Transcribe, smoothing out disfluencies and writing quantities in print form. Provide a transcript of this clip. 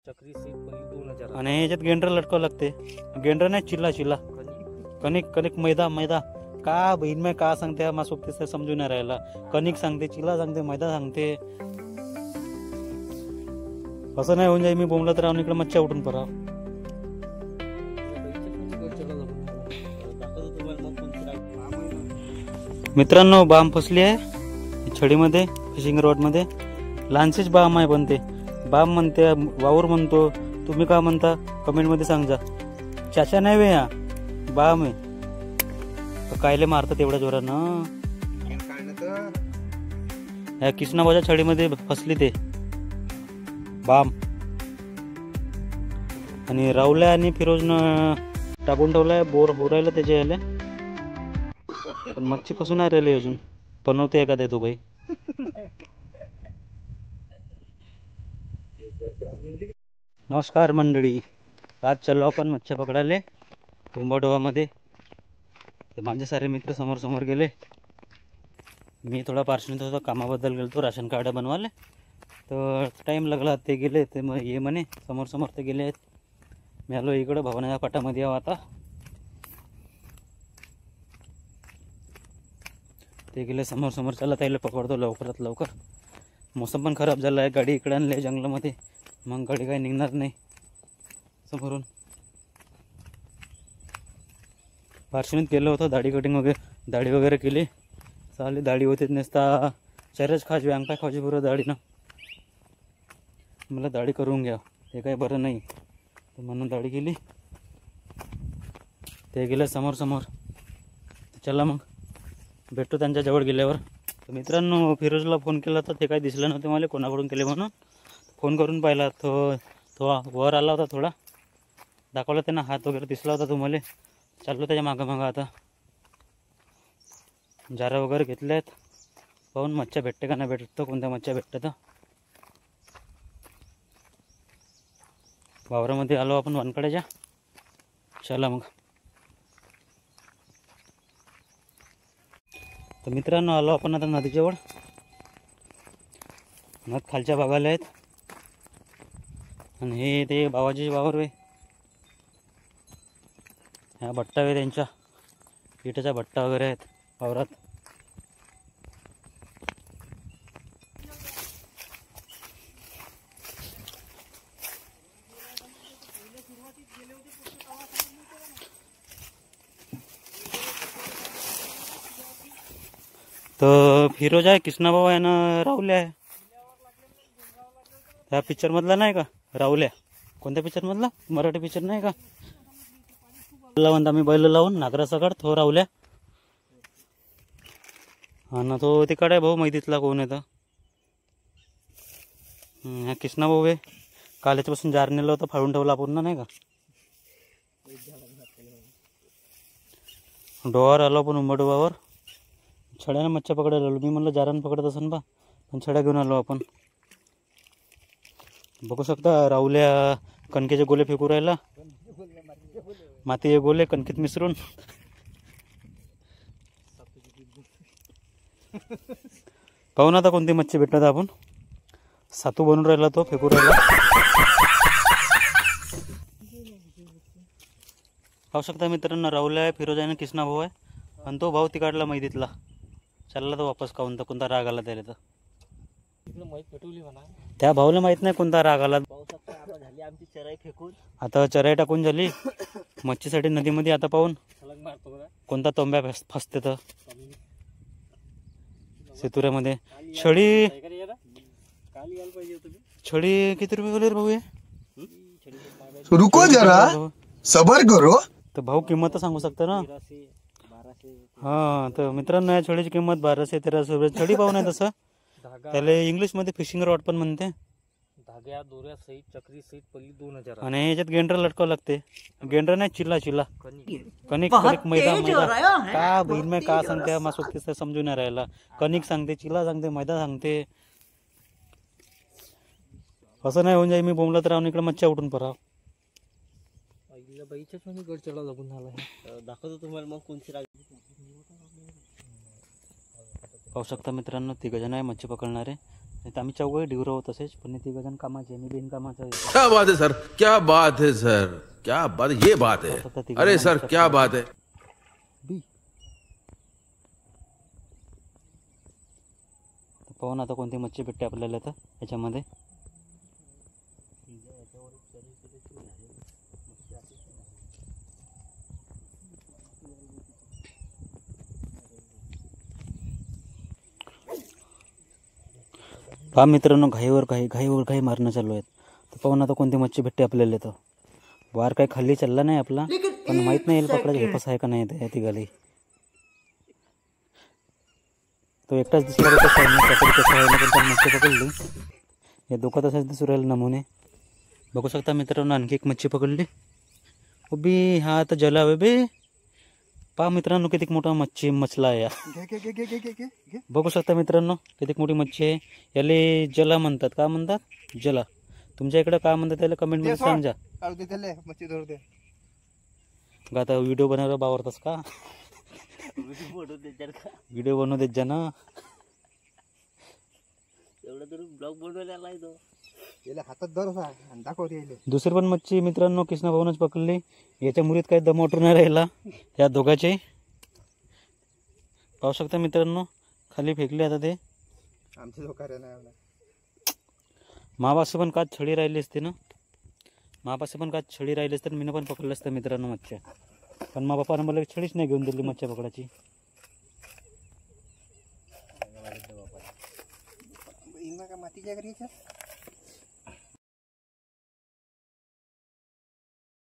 चक्री सीट पहिली 2000 आणि ह्याच्यात गेंडर लटकावं लागते. गेंडर नाही, चिल्ला चिल्ला कणिक कणिक मैदा मैदा का बहीण मी का सांगते मा सोबतीस समजून नाही राहिला. कणिक सांगते, चिल्ला सांगते, मैदा सांगते. असं नाही होऊन जाई मी बोंबला तर राहून इकडे मच्छा उठून परा. मित्रांनो बाम फसली आहे छडीमध्ये, फिशिंग रॉड मध्ये. लहानशीच बाम आहे पण ते बाम म्हणते, वावर म्हणतो. तुम्ही का म्हणता कमेंट मध्ये सांगा. चाचा नाही वे, या बाम आहे. कायले मारतात एवढ्या जोरानं. या किसनाबाच्या छडीमध्ये फसली ते बाम. आणि राहुल्या आणि फिरोजनं टाकून ठेवलाय बोर होरायला त्याच्या याले. पण मच्छी फसून नाही राहिली अजून. बनवते एखाद्या तो भाई. नमस्कार मंडळी, आज चाललो आपण मच्छी पकडायला कुंभडोहामध्ये. ते माझे सारे मित्र समोर समोर गेले. मी थोडा पार्श्वनिक होता, कामाबद्दल गेलो राशन कार्ड बनवायला. तर टाईम लागला. ते गेले, ते मग ये म्हणे समोर समोर ते गेले आहेत. मी आलो इकडं भवनाच्या पाटामध्ये यावं आता. ते गेले समोर समोर. चला त्याला पकडतो लवकरात लवकर. मोसम पण खराब झाला आहे. गाडी इकडे आणली जंगलामध्ये, मग गाडी काही निघणार नाही समोरून. पार्श्वनिक केलं होतं, दाढी कटिंग वगैरे, दाढी वगैरे केली. चालेल दाढी होते नसता चरच खाजवी अंग काय खाजवी बरं दाढीनं. मला दाढी करून घ्या, हे काही बरं नाही तर म्हणून दाढी केली. ते गेले समोर समोर. चला मग भेटतो त्यांच्या जवळ गेल्यावर. तर मित्रांनो फिरोजला फोन केला तर ते काही दिसलं नव्हते मला, कोणाकडून केले म्हणून. फोन करून पाहिला तो वर आला होता, थोडा दाखवला त्यांना, हात वगैरे दिसला होता तुम्हाला. चाललो त्याच्या मागं मागं आता. जारा वगैरे घेतले आहेत, पाहून मच्छा भेटते का नाही भेटत, कोणत्या मच्छा भेटतात. वावरामध्ये आलो आपण वानकड्याच्या. चला मग. तर मित्रांनो आलो आपण आता नदीजवळ. नद खालच्या भागाला आहेत आणि हे ते बाबाजी वावर आहे. ह्या भट्टा आहे त्यांच्या, इटाच्या भट्टा वगैरे आहेत वावरात. तर फिरोज आहे, कृष्णाभाऊ आहे ना राहुल्या आहे. ह्या पिक्चर मधला नाही का राहुल्या? कोणत्या पिक्चर मधला? मराठी पिक्चर नाही का? लावून आम्ही बैल लावून नागरा सकाळ तो राहुल्या. हा ना, तो तिकडे भाऊ मैतीतला कोण येतं. ह्या कृष्णाभाऊ आहे. काल याच्यापासून जार नेलं होतं, फाडून ठेवला पूर्ण नाही का. डोहावर आलो आपण उंबडोबावर. छड्यानं मच्छा पकडायला आलो. मी म्हणलं जारानं पकडत असन बा, पण छड्या घेऊन आलो आपण. बघू शकता राहुल्या कणकेचे गोले फेकू राहिला. माती गोले कणकेत मिसळून. पाहू ना आता कोणती मच्छी भेटतात आपण. सातू बनून राहिला तो, फेकू राहिला. पाहू शकता मित्रांनो राहुल्या आहे, फिरोज आहे ना कृष्णा भाऊ आहे. आणि तो भाऊ तिकडला मैदीतला चालला तो वापस. काहून तर कोणता राग आला त्याला. तर त्या भाऊला माहित नाही कोणता राग आला. आमची चराई फेकून आता चराई टाकून झाली मच्छीसाठी नदीमध्ये. आता पाहून कोणता तोंब्या फसते तर सेतुऱ्यामध्ये. छडी छडी किती रुपये गेले भाऊ? रुको जरा सबर करो. तर भाऊ किंमत सांगू शकता ना. हा तर मित्रांनो या छडीची किंमत 1200-1300 रुपये. छडी पाहू नाही तसं त्याला इंग्लिश मध्ये फिशिंग रॉड पण म्हणते. धाग्या दोऱ्या सहित चक्री सहित पहिली 2000. आणि ह्याच्यात गेंडर लटकावं लागते. गेंडर नाही, चिल्ला चिल्ला कणिक कणिक मैदा मैदा का बहीण मी का सांगते मा सोबतीस समजून नाही राहिला. कणिक सांगते, चिल्ला सांगते, मैदा सांगते. असं नाही होऊन जाई मी बोंबला तर राहून इकडे मच्छा उठून परा. बाईच्याच म्हणजे गड चढा लागून झाला. दाखवतो तुम्हाला मग कोणती राग. पाहू शकता मित्रांनो 3 जण आहे मच्छी पकडणारे. नाही तर आम्ही चौघही डिवरं होत तसेच, पण ती गजन कामाचे मी बिन कामाचं आहे. क्या बात है सर, क्या बात है सर, क्या बात, ये बात है. अरे सर, क्या बात है. बी पाहू ना आता कोणती मच्छी भेटते आपल्याला तर याच्यामध्ये. पहा मित्रांनो, घाईवर घाई मारणं चालू आहेत. तर पाहू ना आता कोणती मच्छी भेटते आपल्याला. तर वार काही खाली चालला नाही आपला, पण माहीत नाही येईल पकडायचं हेपस आहे का नाही ते ती गाली. तो एकटाच दिसला कसं आहे ना, कसं आहे ना, पण त्याने मच्छी पकडली. हे दोघं तसंच दिसू राहिले नमुने. बघू शकता मित्रांनो, आणखी एक मच्छी पकडली. उभी हा आता जला हवे बे. पहा मित्रांनो किती मोठा मच्छला आहे. बघू शकता मित्रांनो किती मोठी मच्छी आहे. याले जला म्हणतात. का म्हणतात? जला. तुमच्या इकडे काय म्हणतात त्याला कमेंट मध्ये सांगा. आता व्हिडिओ बनवायला बावरतास का? व्हिडिओ बनवू देत जा ना. एवढा तरी ब्लॉग बनवायला आहे तो. दुसरी पण मच्छी मित्रांनो कृष्णा भाऊनच पकडली. याच्या मुरीत काही दम वाटून नाही राहिला या दोघांचे. पाहू शकता मित्रांनो खाली फेकले आता ते. मापाशी पण काच छडी राहिली असते ना. मापाशी पण काच छडी राहिली असते, मी पण पकडलं असतं मित्रांनो मच्छ्या. पण मा बापानं मला छडीच नाही घेऊन दिली मच्छ्या पकडायची. मातीच्या